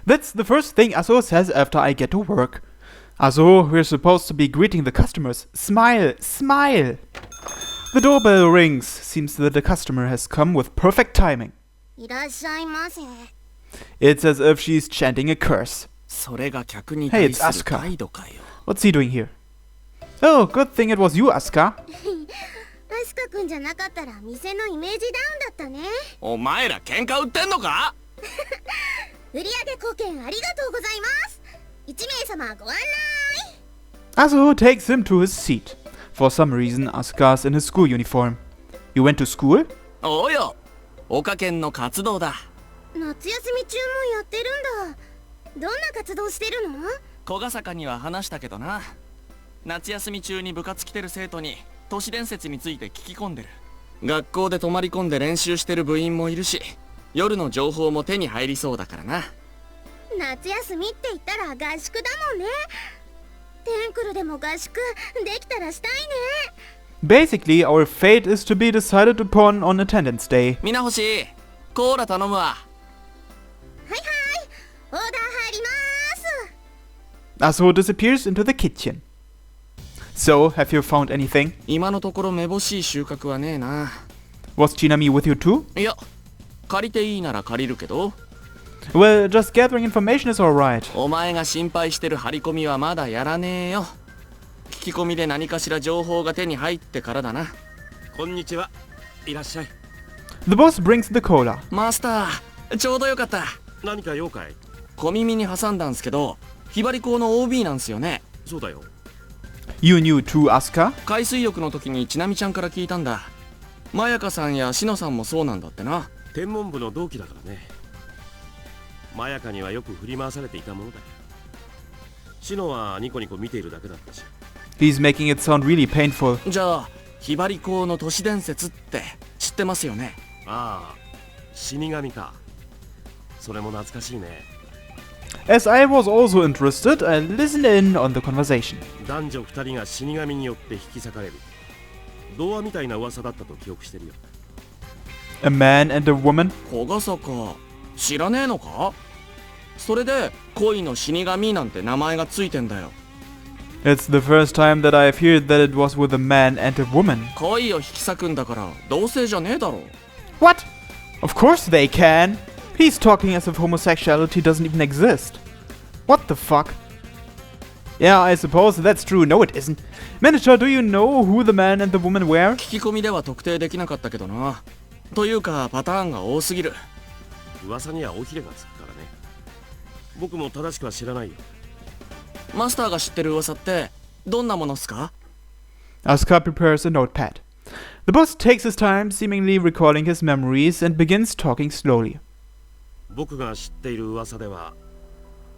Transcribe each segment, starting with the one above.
That's the first thing Asuho says after I get to work. Asuho, we're supposed to be greeting the customers. Smile, smile! The doorbell rings. Seems that the customer has come with perfect timing. It's as if she's chanting a curse. Hey, it's Asuka. What's he doing here? Oh, good thing it was you, Asuka. アスカくんじゃなかったら店のイメージダウンだったね。お前ら喧嘩売ってんのか？売上貢献ありがとうございます。1名様ご案内。Asuho takes him to his seat. For some reason, Asuka's in his school uniform. You went to school? おうよ。岡県の活動だ。夏休み中もやってるんだ。どんな活動してるの？小ヶ坂には話したけどな。夏休み中に部活来てる生徒に都市伝説について聞き込んでる。学校で泊まり込んで練習してる部員もいるし、夜の情報も手に入りそうだからな。夏休みって言ったら合宿だもんね。テンクルでも合宿できたらしたいね。Basically, our fate is to be decided upon on attendance day. みなほし、コーラ頼むわ。はいはい、オーダー入ります。Asuho disappears into the kitchen. So, have you found anything? 今のところめぼしい収穫はねえな。Was Chinami with you too? いや、借りていいなら借りるけど。Well, just gathering information is alright. お前が心配してる張り込みはまだやらねえよ。聞き込みで何かしら情報が手に入ってからだな。こんにちは。いらっしゃい。The boss brings the cola. マスター、ちょうどよかった。何か用かい？小耳に挟んだんすけど、ひばり校の OB なんすよね。そうだよ。You knew too, Asuka? 海水浴の時にちなみちゃんから聞いたんだ。まやかさんやしのさんもそうなんだってな。天文部の同期だからね。まやかにはよく振り回されていたものだよ。しのはニコニコ見ているだけだったし。He's making it sound really painful. じゃあ、ひばり校の都市伝説って知ってますよね。ああ、死神か。それも懐かしいね。As I was also interested, I listened in on the conversation. 男女2人が死神によって引き裂かれる。童話みたいな噂だったと記憶してるよ。A man and a woman? 小ヶ坂、知らねえのか？それで恋の死神なんて名前がついてんだよ。It's the first time that I've heard that it was with a man and a woman. 恋を引き裂くんだから同性じゃねえだろ。What? Of course they can. He's talking as if homosexuality doesn't even exist. What the fuck? Yeah, I suppose that's true. No, it isn't. Manager, do you know who the man and the woman were? 聞き込みでは特定できなかったけどな。というかパターンが多すぎる。噂には尾ひれがつくからね。僕も正しくは知らないよ。マスターが知ってる噂ってどんなものっすか？ Asuka prepares a notepad. The boss takes his time, seemingly recalling his memories, and begins talking slowly. 僕が知っている噂では、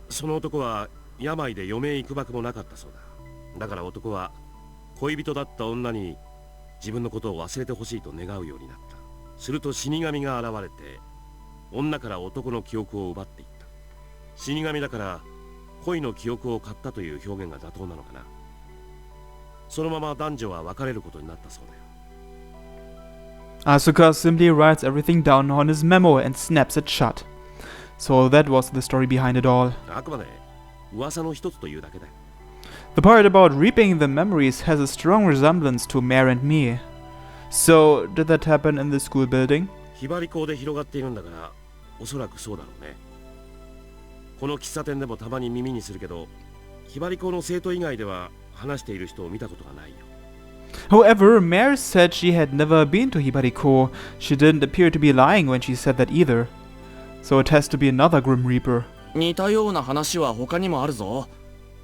その男は病で余命いくばくもなかったそうだ。だから男は恋人だった女に自分のことを忘れてほしいと願うようになった。すると死神が現れて女から男の記憶を奪っていった。死神だから恋の記憶を買ったという表現が妥当なのかな。そのまま男女は別れることになったそうだよ。Asuka simply writes everything down on his memo and snaps it shut. So that was the story behind it all. あくまで噂の一つというだけだよ。The part about reaping the memories has a strong resemblance to Mare and me. So, did that happen in the school building? ひばり校で広がっているんだから、おそらくそうだろうね。この喫茶店でもたまに耳にするけど、ひばり校の生徒以外では話している人を見たことがないよ。However, Mare said she had never been to Hibariko. She didn't appear to be lying when she said that either. So it has to be another Grim Reaper. 似たような話は他にもあるぞ。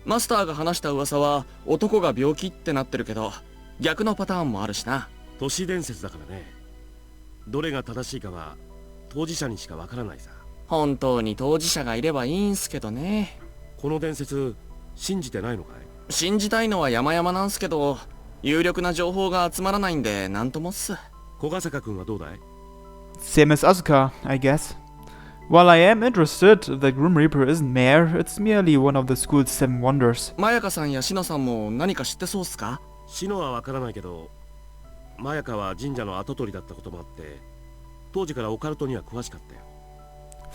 マスターが話した噂は男が病気ってなってるけど、逆のパターンもあるしな。都市伝説だからね。どれが正しいかは当事者にしかわからないさ。本当に当事者がいればいいんすけどね。この伝説信じてないのかい？信じたいのは山々なんすけど、有力な情報が集まらないんでなんともっす。小ヶ坂君はどうだい？ Same as Asuka, I guess. While I am interested, the Grim Reaper isn't Mare, it's merely one of the school's 7 wonders. まやかさんやしのさんも何か知ってそうっすか？シノはわからないけど、まやかは神社の跡取りだったこともあって、当時からオカルトには詳しかったよ。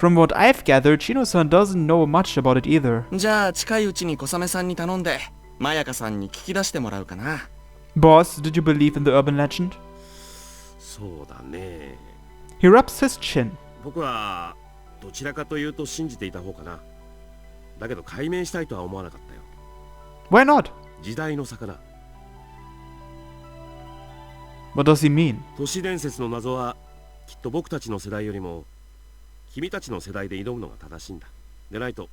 From what I've gathered, Chino-san doesn't know much about it either. じゃあ近いうちに小雨さんに頼んでまやかさんに聞き出してもらうかな。 Boss, did you believe in the urban legend? そうだね。 He rubs his chin. 僕はどちらかというと信じていた方かな。だけど解明したいとは思わなかったよ。 Why not? 時代の魚。 What does he mean? 都市伝説の謎はきっと僕たちの世代よりも君たちの世代で挑むのが正しいんだ。でないと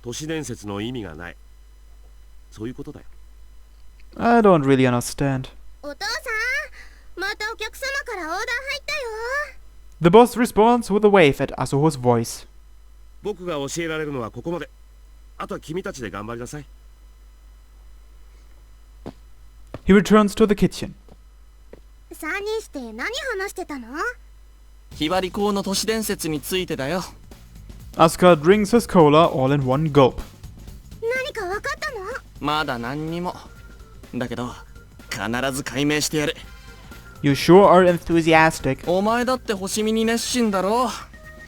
都市伝説の意味がない。そういうことだよ。 I don't really understand. お父さん、またお客様からオーダー入ったよ。 The boss responds with a wave at Asuho's voice. 僕が教えられるのはここまで。あとは君たちで頑張りなさい。 He returns to the kitchen. 3人して何話してたの？ひばり港の都市伝説についてだよ。 Asuka drinks his cola all in one gulp. 何か分かったの？まだ何にも。だけど必ず解明してやる。 You sure are enthusiastic. お前だって星見に熱心だろ。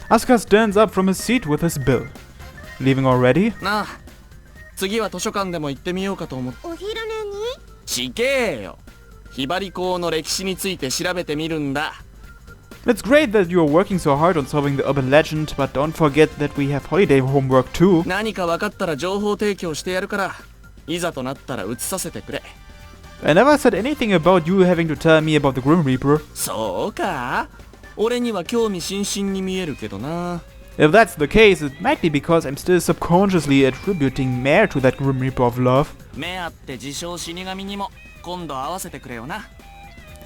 Asuka stands up from his seat with his bill. Leaving already? なあ、次は図書館でも行ってみようかと思って。お昼寝に？ちげえよ。ひばり港の歴史について調べてみるんだ。 It's great that you are working so hard on solving the urban legend, but don't forget that we have holiday homework too. 何か分かったら情報提供してやるから、いざとなったら移させてくれ。 I never said anything about you having to tell me about the Grim Reaper. そうか？俺には興味津々に見えるけどな。 If that's the case, it might be because I'm still subconsciously attributing Mare to that Grim Reaper of love. 目あって自称死神にも今度会わせてくれよな。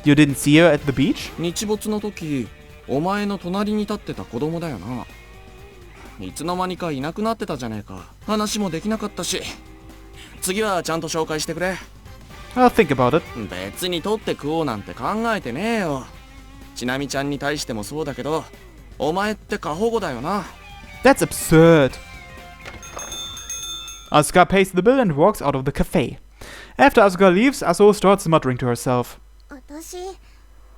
You didn't see her at the beach? 日没の時、お前の隣に立ってた子供だよな。いつの間にかいなくなってたじゃねえか。話もできなかったし。次はちゃんと紹介してくれ。 I'll think about it. 別に取って食おうなんて考えてねえよ。ちなみちゃんに対してもそうだけど、お前って過保護だよな。 That's absurd. Asuka pays the bill and walks out of the cafe. After Asuka leaves, Asuho starts muttering to herself. 私、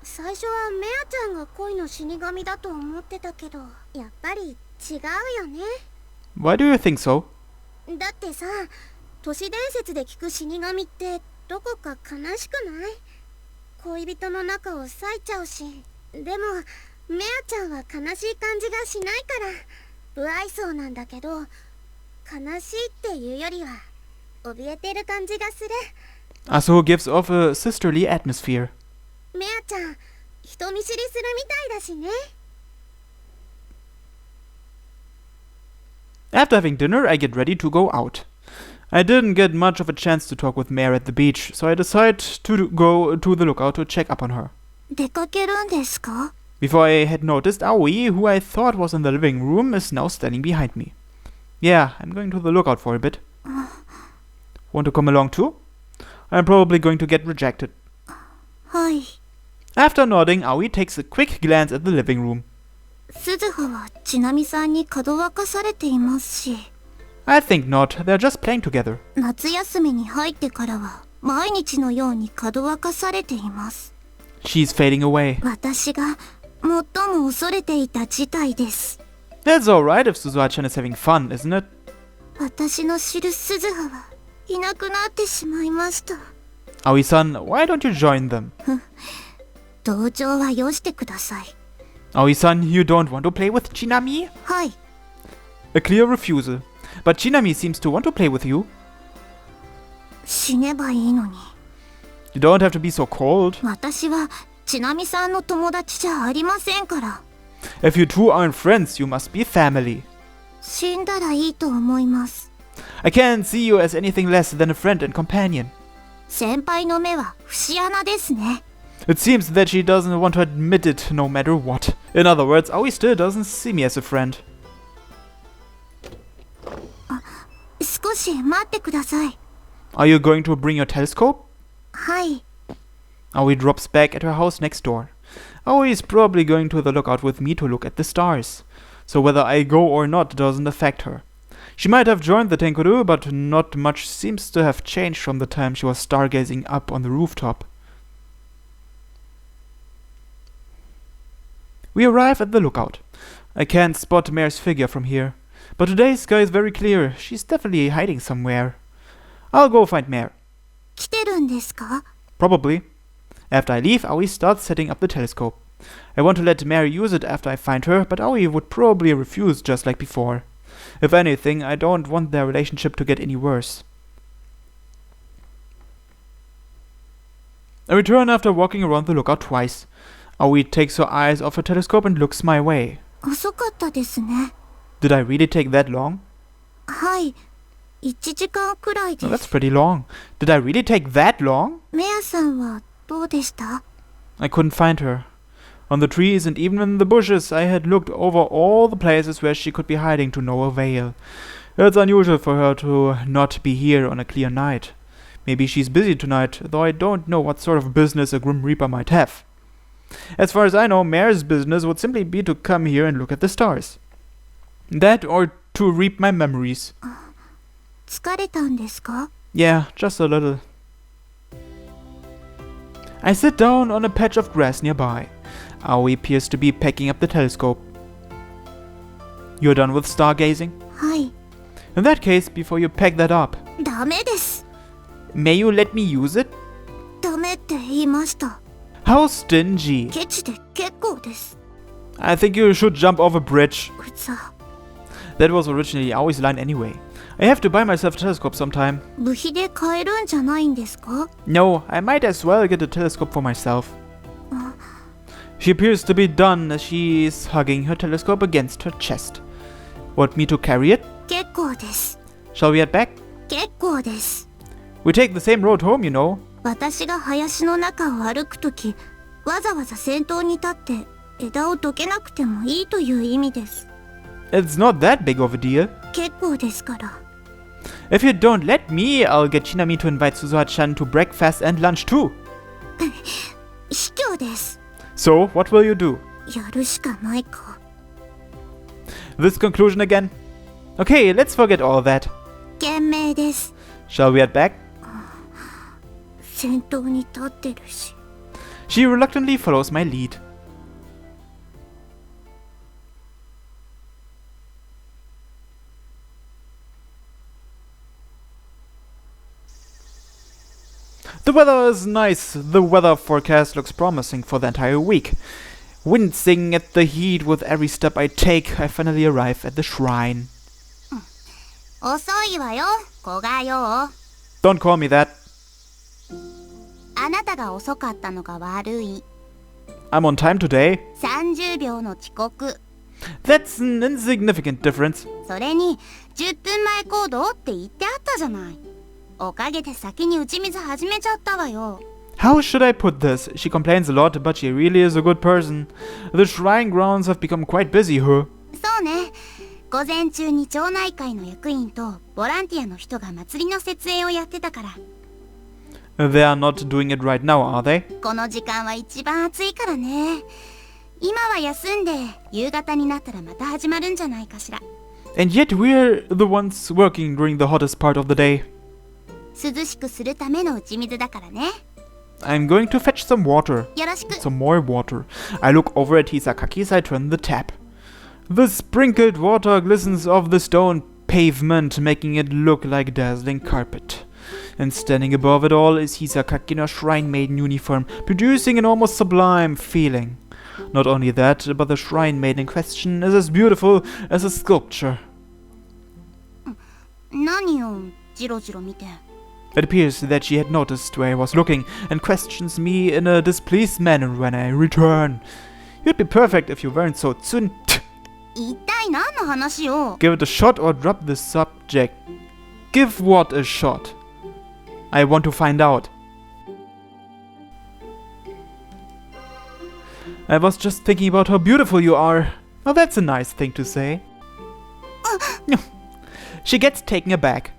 最初はメアちゃんが恋の死神だと思ってたけど、やっぱり違うよね。 Why do you think so? だってさ、都市伝説で聞く死神ってどこか悲しくない？恋人の中を裂いちゃうし。でもメアちゃんは悲しい感じがしないから不愛想なんだけど、悲しいっていうよりは怯えてる感じがする。 Asuho gives off a sisterly atmosphere. メアちゃん、人見知りするみたいだしね。 After having dinner, I get ready to go out. I didn't get much of a chance to talk with Mare at the beach, so I decide to go to the lookout to check up on her. 出かけるんですか？ Before I had noticed, Aoi, who I thought was in the living room, is now standing behind me. Yeah, I'm going to the lookout for a bit. Want to come along too? I'm probably going to get rejected. はい。 After nodding, Aoi takes a quick glance at the living room. 鈴葉はちなみさんにかどわかされていますし、 I think not, they're just playing together. 夏休みに入ってからは毎日のようにかどわかされています。 She's fading away. 私が最も恐れていた事態です。 That's alright if Suzuha-chan is having fun, isn't it? 私の知る鈴葉はいなくなってしまいました。 Aoi-san, why don't you join them? 同情はよしてください。 Aoi-san, you don't want to play with Chinami? はい。 A clear refusal. But Chinami seems to want to play with you. 死ねばいいのに。 You don't have to be so cold. 私はちなみさんの友達じゃありませんから。 If you two aren't friends, you must be family. 死んだらいいと思います。 I can't see you as anything less than a friend and companion. 先輩の目は節穴ですね。 It seems that she doesn't want to admit it no matter what. In other words, Aoi still doesn't see me as a friend. 少し待ってください。 Are you going to bring your telescope? はい。 Aoi drops back at her house next door. Aoi is probably going to the lookout with me to look at the stars. So whether I go or not doesn't affect her. She might have joined the Tenkuru, but not much seems to have changed from the time she was stargazing up on the rooftop. We arrive at the lookout. I can't spot Mare's figure from here. But today's sky is very clear. She's definitely hiding somewhere. I'll go find Mare. 来てるんですか？ Probably. After I leave, Aoi starts setting up the telescope. I want to let Mare use it after I find her, but Aoi would probably refuse just like before. If anything, I don't want their relationship to get any worse. I return after walking around the lookout twice. Aoi takes her eyes off her telescope and looks my way. 遅かったですね。 Did I really take that long? はい。1時間くらい Oh, で that's す。 pretty long. Did I really take that long? メアさんはどうでした？ I couldn't find her. On the trees and even in the bushes, I had looked over all the places where she could be hiding to no avail. It's unusual for her to not be here on a clear night. Maybe she's busy tonight, though I don't know what sort of business a Grim Reaper might have. As far as I know, Mare's business would simply be to come here and look at the stars. That or to reap my memories. 疲れたんですか？ Yeah, just a little. I sit down on a patch of grass nearby. Aoi appears to be packing up the telescope. You're done with stargazing? はい。 In that case, before you pack that up, ダメです。 may you let me use it? ダメって言いました。 How stingy. ケチで結構です。 I think you should jump off a bridge. うざ。 That was originally Aoi's line anyway. I have to buy myself a telescope sometime. 部費で買えるんじゃないんですか？ No, I might as well get a telescope for myself. She appears to be done as she is hugging her telescope against her chest. Want me to carry it? 結構です。 Shall we head back? 結構です。 We take the same road home, you know. 私が林の中を歩くとき、わざわざ先頭に立って枝をどけなくてもいいという意味です。 It's not that big of a deal. 結構ですから。 If you don't let me, I'll get Shinami to invite Suzuha-chan to breakfast and lunch too. 卑怯です。 So, what will you do? やるしかないか。 This conclusion again? Okay, let's forget all that. 賢明です。 Shall we head back? 先頭に立ってるし。 She reluctantly follows my lead. The weather is nice. The weather forecast looks promising for the entire week. Wincing at the heat with every step I take, I finally arrive at the shrine. 遅いわよ、子がよ。 Don't call me that. あなたが遅かったのが悪い。 I'm on time today. 30秒の遅刻。 That's an insignificant difference. それに10分前行動って言ってあったじゃない。おかげで先に打ち水始めちゃったわよ。 How should I put this? She complains a lot, but she really is a good person. The shrine grounds have become quite busy, huh? そうね。午前中に町内会の役員とボランティアの人が祭りの設営をやってたから。 They are not doing it right now, are they? この時間は一番暑いからね。今は休んで夕方になったらまた始まるんじゃないかしら。 And yet we're the ones working during the hottest part of the day. 涼しくするための打ち水だからね。 I'm going to fetch some water. よろしく。 Some more water. I look over at Hisakaki as I turn the tap. The sprinkled water glistens off the stone pavement, making it look like dazzling carpet. And standing above it all is Hisakaki in her shrine maiden uniform, producing an almost sublime feeling. Not only that, but the shrine maiden in question is as beautiful as a sculpture. 何をジロジロ見て。 It appears that she had noticed where I was looking and questions me in a displeased manner when I return. You'd be perfect if you weren't so tsunt. 一体何の話よ。 Give it a shot or drop the subject. Give what a shot? I want to find out. I was just thinking about how beautiful you are. Well, that's a nice thing to say. She gets taken aback.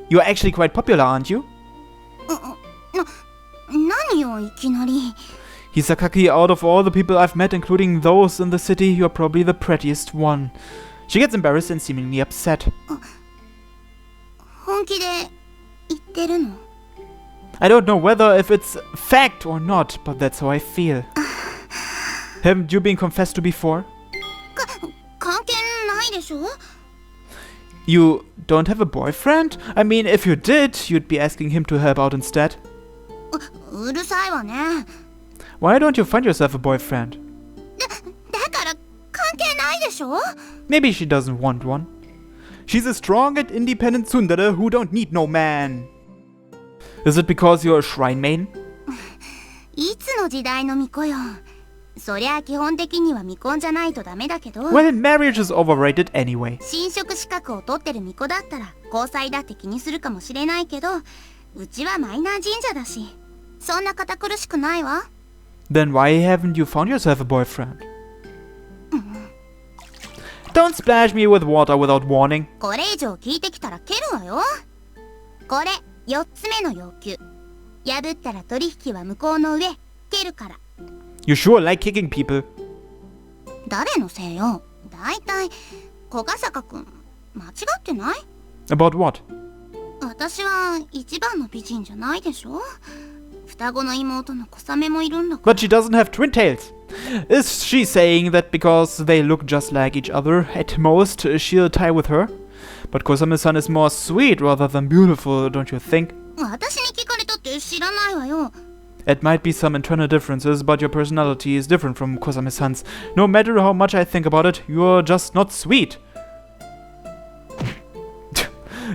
You're actually quite popular, aren't you? 何よいきなり。 Hisakaki, out of all the people I've met, including those in the city, you're probably the prettiest one. She gets embarrassed and seemingly upset. 本気で言ってるの？ I don't know whether if it's fact or not, but that's how I feel. Haven't you been confessed to before? 関係ないでしょ。 You don't have a boyfriend? I mean, if you did, you'd be asking him to help out instead. うるさいわね。 Why don't you find yourself a boyfriend? だから関係ないでしょ。 Maybe she doesn't want one. She's a strong and independent tsundere who don't need no man. Is it because you're a shrine maiden? いつの時代の巫女よ。そりゃ基本的には未婚じゃないとダメだけど、 Well, marriage is overrated anyway. 神職資格を取ってる巫女だったら交際だって気にするかもしれないけど、うちはマイナー神社だし、そんな堅苦しくないわ。 Then why haven't you found yourself a boyfriend? Don't splash me with water without warning. これ以上聞いてきたら蹴るわよ。これ4つ目の要求。破ったら取引は向こうの上、蹴るから。 You sure like kicking people. 誰のせいよ。だいたい小笠坂くん間違ってない？ About what? 私は一番の美人じゃないでしょ。双子の妹の小雨もいるんだから。 But she doesn't have twin tails. Is she saying that because they look just like each other, at most she'll tie with her? But Kosame-san is more sweet rather than beautiful, don't you think? 私に聞かれたって知らないわよ。 It might be some internal differences, but your personality is different from Kosame-san's. No matter how much I think about it, you're just not sweet.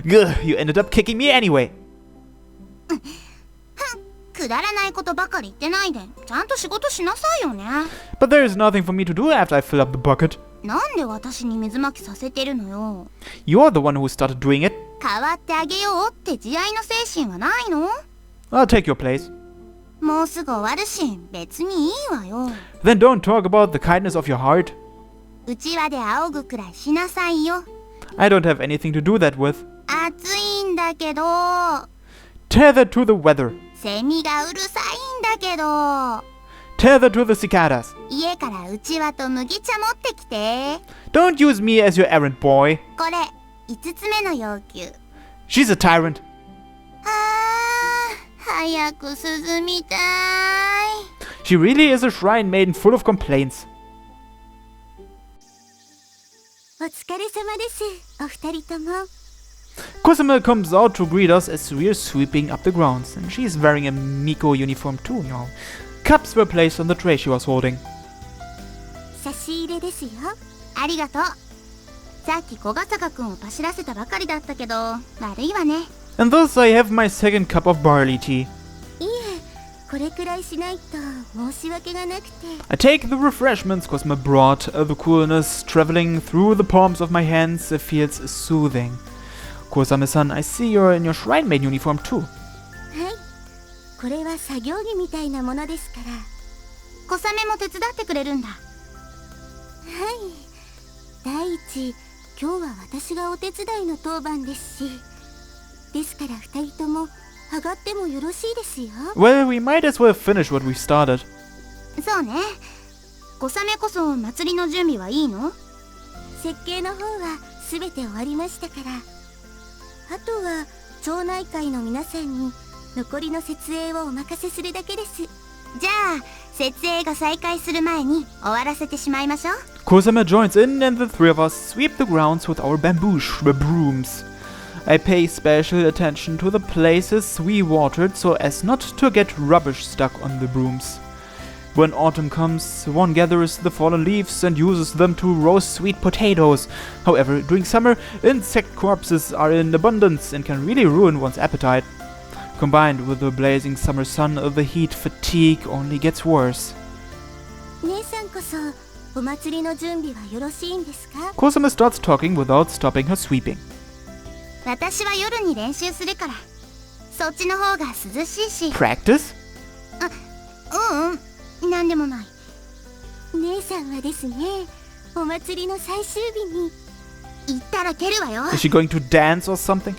Gah, you ended up kicking me anyway. くだらないことばかり言ってないで、ちゃんと仕事しなさいよね。 But there is nothing for me to do after I fill up the bucket. なんで私に水まきさせてるのよ。 You're the one who started doing it. 代わってあげようって慈愛の精神はないの？ I'll take your place. もうすぐ終わるし、別にいいわよ。 Then don't talk about the kindness of your heart. うちわで仰ぐくらいしなさいよ。 I don't have anything to do that with. 暑いんだけど。 Tethered to the weather. セミがうるさいんだけど。 Tethered to the cicadas. 家からうちわと麦茶持ってきて。 Don't use me as your errand boy. これ、5つ目の要求。 She's a tyrant. 早く涼みたい。 She really is a shrine maiden full of complaints. お疲れ様です、お二人とも。 Kusama comes out to greet us as we're sweeping up the grounds, and she's wearing a Miko uniform too, y'all. Cups were placed on the tray she was holding. 差し入れですよ。ありがとう。さっき小笠坂くんを走らせたばかりだったけど、悪いわね。 And thus I have my second cup of barley tea. いえ、これくらいしないと申し訳がなくて。 I take the refreshments Kusama brought. The coolness traveling through the palms of my hands feels soothing. Kusame-san, I see you're in your shrine maid uniform too. はい。これは作業着みたいなものですから。小雨も手伝ってくれるんだ。はい。第一、今日は私がお手伝いの当番ですし。ですから二人とも上がってもよろしいですよ。 Well, we might as well finish what we started. そうね。小雨こそ祭りの準備はいいの？設計の方はすべて終わりましたから。あとは町内会の皆さんに残りの設営をお任せするだけです。じゃあ設営が再開する前に終わらせてしまいましょう。 Kusama joins in and the three of us sweep the grounds with our bamboo brooms. I pay special attention to the places we watered so as not to get rubbish stuck on the brooms. When autumn comes, one gathers the fallen leaves and uses them to roast sweet potatoes. However, during summer, insect corpses are in abundance and can really ruin one's appetite. Combined with the blazing summer sun, the heat fatigue only gets worse. 姉さんこそお祭りの準備はよろしいんですか？ Kusama starts talking without stopping her sweeping. 私は夜に練習するから。そっちの方が涼しいし。 Practice? なんでもない。姉さんはですね、お祭りの最終日に行ったら蹴るわよ。 Is she going to dance or something?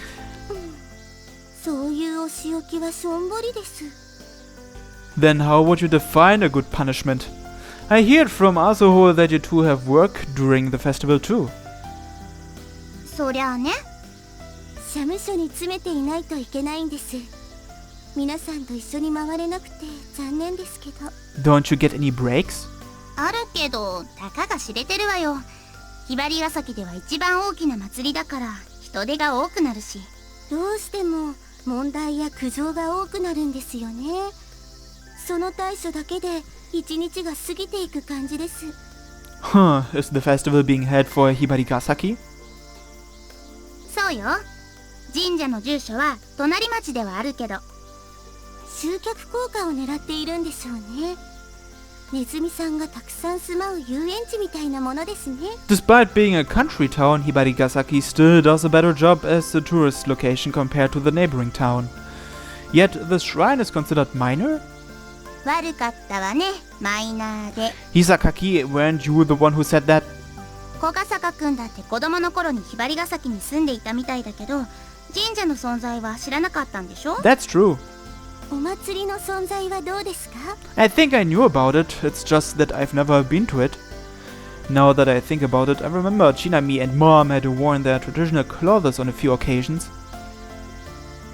そういうお仕置きはしょんぼりです。 Then how would you define a good punishment? I hear from Asuho that you two have work during the festival too. そりゃあね。社務所に詰めていないといけないんです。皆さんと一緒に回れなくて残念ですけど。 Don't you get any breaks? あるけど、たかが知れてるわよ。ひばりが崎では一番大きな祭りだから人手が多くなるし、どうしても問題や苦情が多くなるんですよね。その対処だけで一日が過ぎていく感じです。Huh, is the festival being held for Hibarigasaki? そうよ。神社の住所は隣町ではあるけど、集客効果を狙っているんでしょうね。ネズミさんがたくさん住まう遊園地みたいなものですね。Despite being a country town, Hibarigasaki still does a better job as a tourist location compared to the neighboring town. Yet the shrine is considered minor? 悪かったわね、マイナーで。Hisakaki, weren't you the one who said that? 小笠坂くんだって子供の頃にひばりが崎に住んでいたみたいだけど、神社の存在は知らなかったんでしょ？ That's true. お祭りの存在はどうですか？ I think I knew about it, it's just that I've never been to it. Now that I think about it, I remember Chinami and Mom had worn their traditional clothes on a few occasions.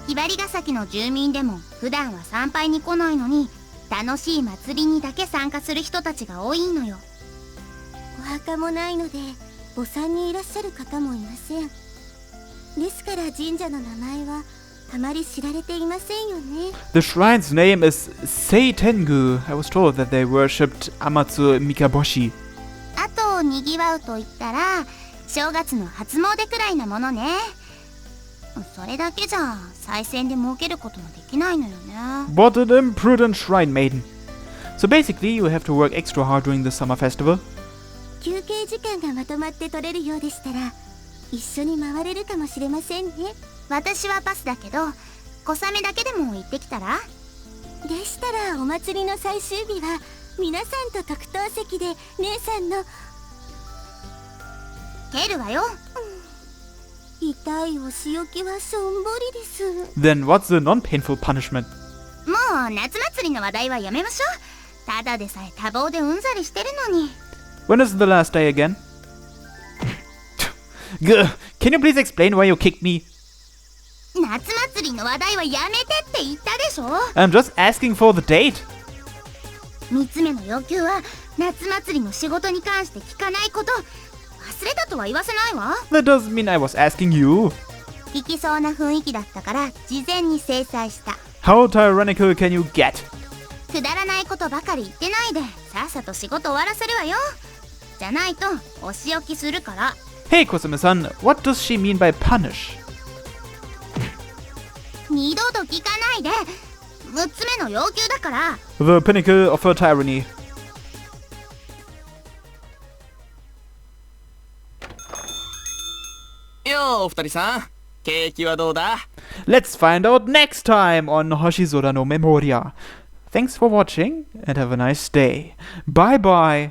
ひばりが崎の住民でも普段は参拝に来ないのに、楽しい祭りにだけ参加する人たちが多いのよ。お墓もないので墓参にいらっしゃる方もいません。ですから神社の名前はあまり知られていませんよね。The shrine's name is Seitengu. I was told that they worshipped Amatsu Mikaboshi. あとにぎわうと言ったら正月の初詣くらいなものね。それだけじゃ賽銭で儲けることもできないのよね。What an imprudent shrine maiden. So basically you have to work extra hard during the summer festival? 休憩時間がまとまって取れるようでしたら一緒に回れるかもしれませんね。私はパスだけど小雨だけでも行ってきたら？でしたらお祭りの最終日は皆さんと特等席で姉さんの蹴るわよ。痛いお仕置きはしょんぼりです。 Then what's the non-painful punishment? もう夏祭りの話題はやめましょう。ただでさえ多忙でうんざりしてるのに。 When is the last day again? Can you please explain why you kicked me? 夏祭りの話題はやめてって言ったでしょ。 I'm just asking for the date. 3つ目の要求は夏祭りの仕事に関して聞かないこと。忘れたとは言わせないわ。 That doesn't mean I was asking you. 行きそうな雰囲気だったから事前に制裁した。 How tyrannical can you get? くだらないことばかり言ってないでさっさと仕事終わらせるわよ。じゃないとお仕置きするから。 Hey Kosame-san, what does she mean by punish? 二度と聞かないで。6つ目の要求だから。 The pinnacle of her tyranny. よーお二人さん、景気はどうだ？ Let's find out next time on Hoshizora no Memoria. Thanks for watching and have a nice day. Bye bye.